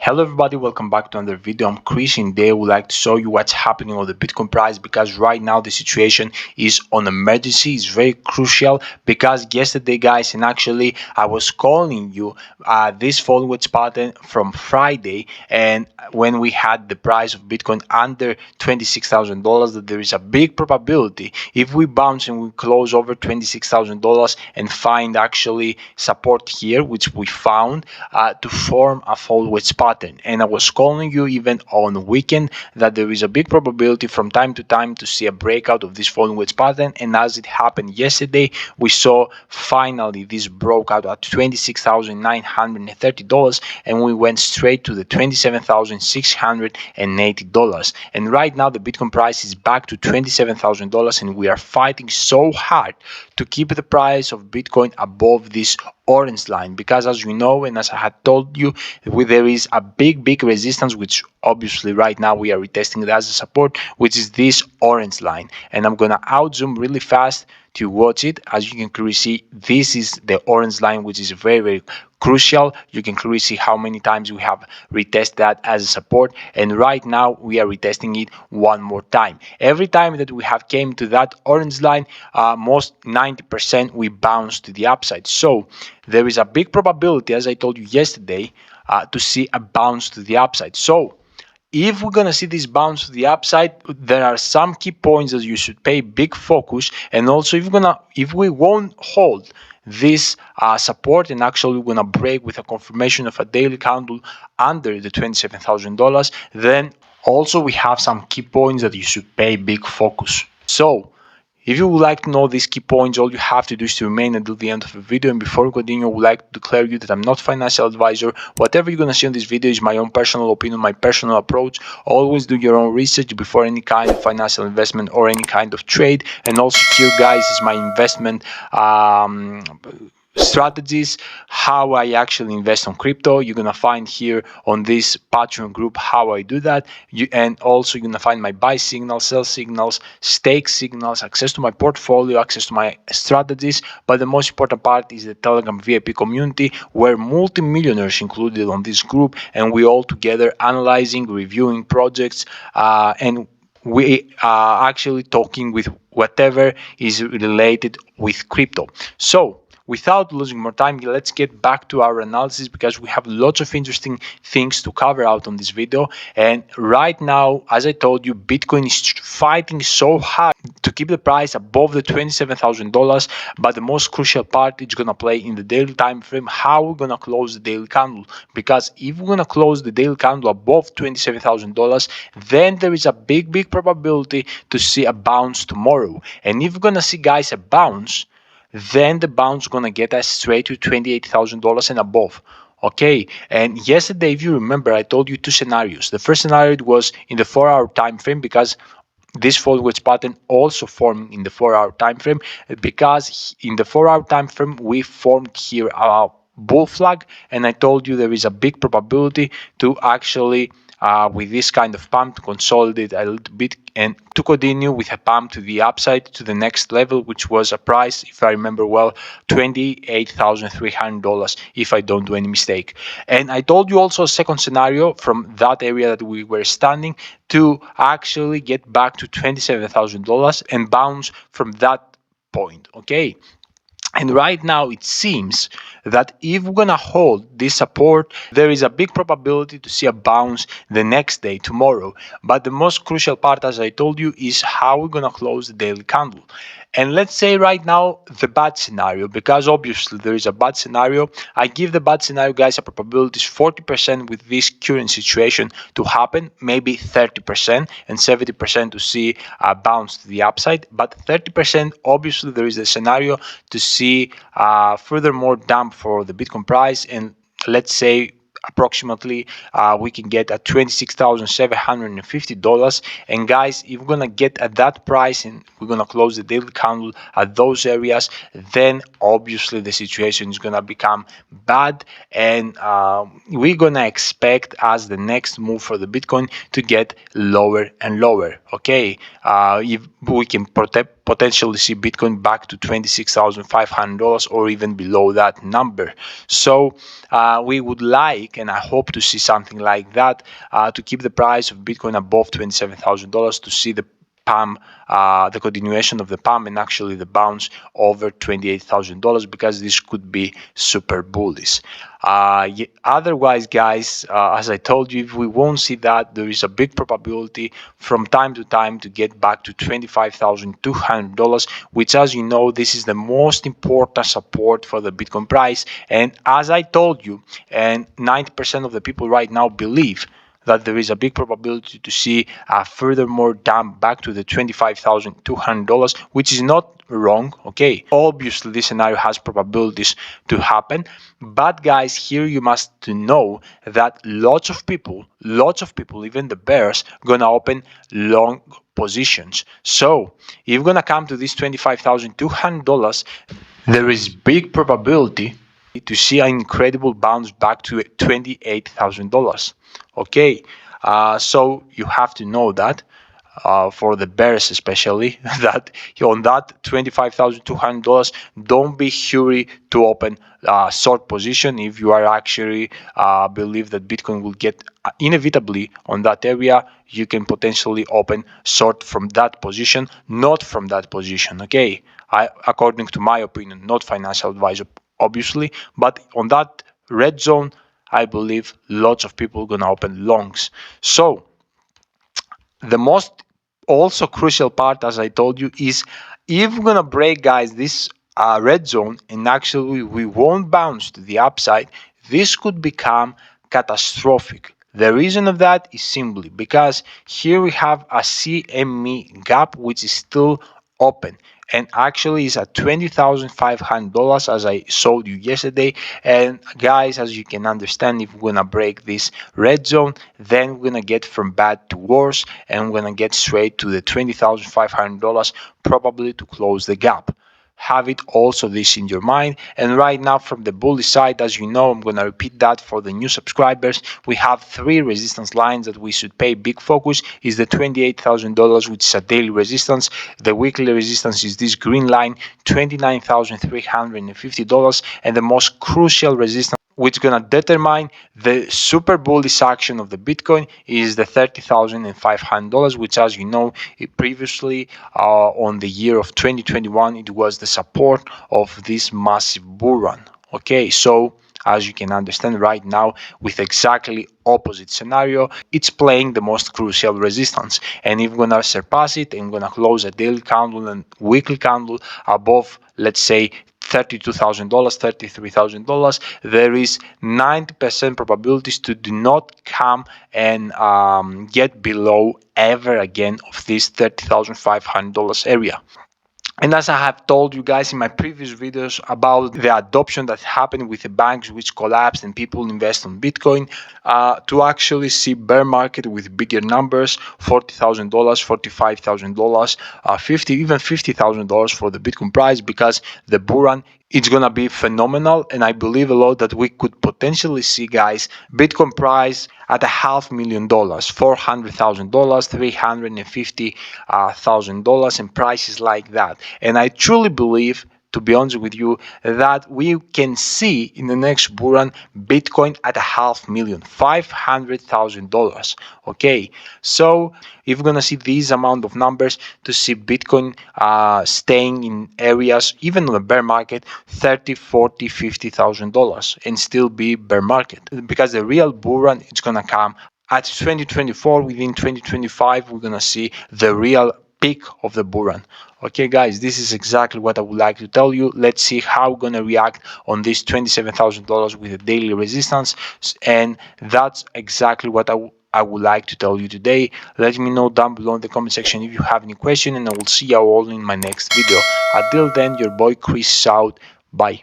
Hello everybody, welcome back to another video. I'm Chris and today I would like to show you what's happening on the Bitcoin price because right now the situation is on emergency. It's very crucial because yesterday guys, and actually I was calling you this followers pattern from Friday, and when we had the price of Bitcoin under $26,000 that there is a big probability if we bounce and we close over $26,000 and find actually support here, which we found, to form a followers pattern. And I was calling you even on the weekend that there is a big probability from time to time to see a breakout of this followers pattern, and as it happened yesterday, we saw finally this broke out at $26,930 and we went straight to the $27,680. And right now the Bitcoin price is back to $27,000 and we are fighting so hard to keep the price of Bitcoin above this orange line, because as you know and as I had told you, there is a big resistance, which obviously right now we are retesting it as a support, which is this orange line. And I'm gonna out zoom really fast to watch it. As you can clearly see, this is the orange line, which is very crucial. You can clearly see how many times we have retested that as a support, and right now we are retesting it one more time. Every time that we have came to that orange line, most 90% we bounce to the upside. So there is a big probability, as I told you yesterday, to see a bounce to the upside. So if we're gonna see this bounce to the upside, there are some key points that you should pay big focus. And also, if we won't hold this support and actually we're gonna break with a confirmation of a daily candle under the $27,000, then also we have some key points that you should pay big focus. So if you would like to know these key points, all you have to do is to remain until the end of the video. And before we continue, I would like to declare you that I'm not a financial advisor. Whatever you're going to see on this video is my own personal opinion, my personal approach. Always do your own research before any kind of financial investment or any kind of trade. And also here, guys, is my investment strategies, how I actually invest on crypto. You're gonna find here on this Patreon group how I do that. And also you're gonna find my buy signals, sell signals, stake signals, access to my portfolio, access to my strategies. But the most important part is the Telegram VIP community, where multi-millionaires included on this group, and we all together analyzing, reviewing projects, and we are actually talking with whatever is related with crypto. So without losing more time, let's get back to our analysis because we have lots of interesting things to cover out on this video. And right now, as I told you, Bitcoin is fighting so hard to keep the price above the $27,000. But the most crucial part is gonna play in the daily time frame, how we're gonna close the daily candle. Because if we're gonna close the daily candle above $27,000, then there is a big probability to see a bounce tomorrow. And if we're gonna see, guys, a bounce, then the bounce gonna get us straight to $28,000 and above. Okay, and yesterday, if you remember, I told you two scenarios. The first scenario was in the 4-hour time frame, because this followers pattern also formed in the 4-hour time frame, because in the 4-hour time frame we formed here a bull flag, and I told you there is a big probability to actually with this kind of pump to consolidate a little bit and to continue with a pump to the upside to the next level, which was a price, if I remember well, $28,300, if I don't do any mistake. And I told you also a second scenario from that area that we were standing to actually get back to $27,000 and bounce from that point. Okay. And right now it seems that if we're gonna hold this support, there is a big probability to see a bounce the next day, tomorrow. But the most crucial part, as I told you, is how we're gonna close the daily candle. And let's say right now the bad scenario, because obviously there is a bad scenario. I give the bad scenario, guys, a probability is 40% with this current situation to happen, maybe 30% and 70% to see a bounce to the upside. But 30%, obviously there is a scenario to see furthermore dump for the Bitcoin price, and let's say approximately we can get at $26,750. And guys, if we're gonna get at that price and we're gonna close the daily candle at those areas, then obviously the situation is gonna become bad, and we're gonna expect as the next move for the Bitcoin to get lower and lower. Okay, if we can potentially see Bitcoin back to $26,500 or even below that number. So we would like like, and I hope to see something like that to keep the price of Bitcoin above $27,000, to see the pump, the continuation of the pump, and actually the bounce over $28,000, because this could be super bullish. Otherwise, guys, as I told you, if we won't see that, there is a big probability from time to time to get back to $25,200, which, as you know, this is the most important support for the Bitcoin price. And as I told you, and 90% of the people right now believe that there is a big probability to see a furthermore dump back to the $25,200, which is not wrong. Okay, obviously this scenario has probabilities to happen, but guys, here you must know that lots of people, even the bears, gonna open long positions. So if you're gonna come to this $25,200, there is big probability to see an incredible bounce back to $28,000. Okay, so you have to know that for the bears especially, that on that $25,200, don't be hurry to open a short position. If you are actually believe that Bitcoin will get inevitably on that area, you can potentially open short from that position, not from that position. Okay, according to my opinion, not financial advisor obviously, but on that red zone, I believe lots of people are gonna open longs. So the most also crucial part, as I told you, is if we're gonna break, guys, this red zone, and actually we won't bounce to the upside, this could become catastrophic. The reason of that is simply because here we have a CME gap which is still open, and actually is at $20,500, as I showed you yesterday. And guys, as you can understand, if we're gonna break this red zone, then we're gonna get from bad to worse, and we're gonna get straight to the $20,500, probably to close the gap. Have it also this in your mind. And right now, from the bullish side, as you know, I'm going to repeat that for the new subscribers, we have three resistance lines that we should pay big focus. Is the $28,000, which is a daily resistance. The weekly resistance is this green line, $29,350. And the most crucial resistance, which is going to determine the super bullish action of the Bitcoin, is the $30,500, which, as you know, previously on the year of 2021, it was the support of this massive bull run. Okay, so as you can understand right now, with exactly opposite scenario, it's playing the most crucial resistance. And if we're gonna surpass it and we're gonna close a daily candle and weekly candle above, let's say, $32,000, $33,000, there is 90% probabilities to do not come and get below ever again of this $30,500 area. And as I have told you guys in my previous videos about the adoption that happened with the banks which collapsed and people invest on Bitcoin, to actually see bear market with bigger numbers, $40,000, $45,000, even $50,000 for the Bitcoin price, because the bull run, it's gonna be phenomenal. And I believe a lot that we could potentially see, guys, Bitcoin price at $500,000, $400,000, $350,000, and prices like that. And I truly believe, to be honest with you, that we can see in the next bull run Bitcoin at $500,000, $500,000. Okay, so if we're gonna see these amount of numbers to see Bitcoin staying in areas, even on the bear market, $30,000, $40,000, $50,000, and still be bear market, because the real bull run is gonna come at 2024. Within 2025, we're gonna see the real peak of the bull run. Okay, guys, this is exactly what I would like to tell you. Let's see how we're gonna react on this $27,000 with a daily resistance, and that's exactly what I would like to tell you today. Let me know down below in the comment section if you have any question, and I will see you all in my next video. Until then, your boy Chris out. Bye.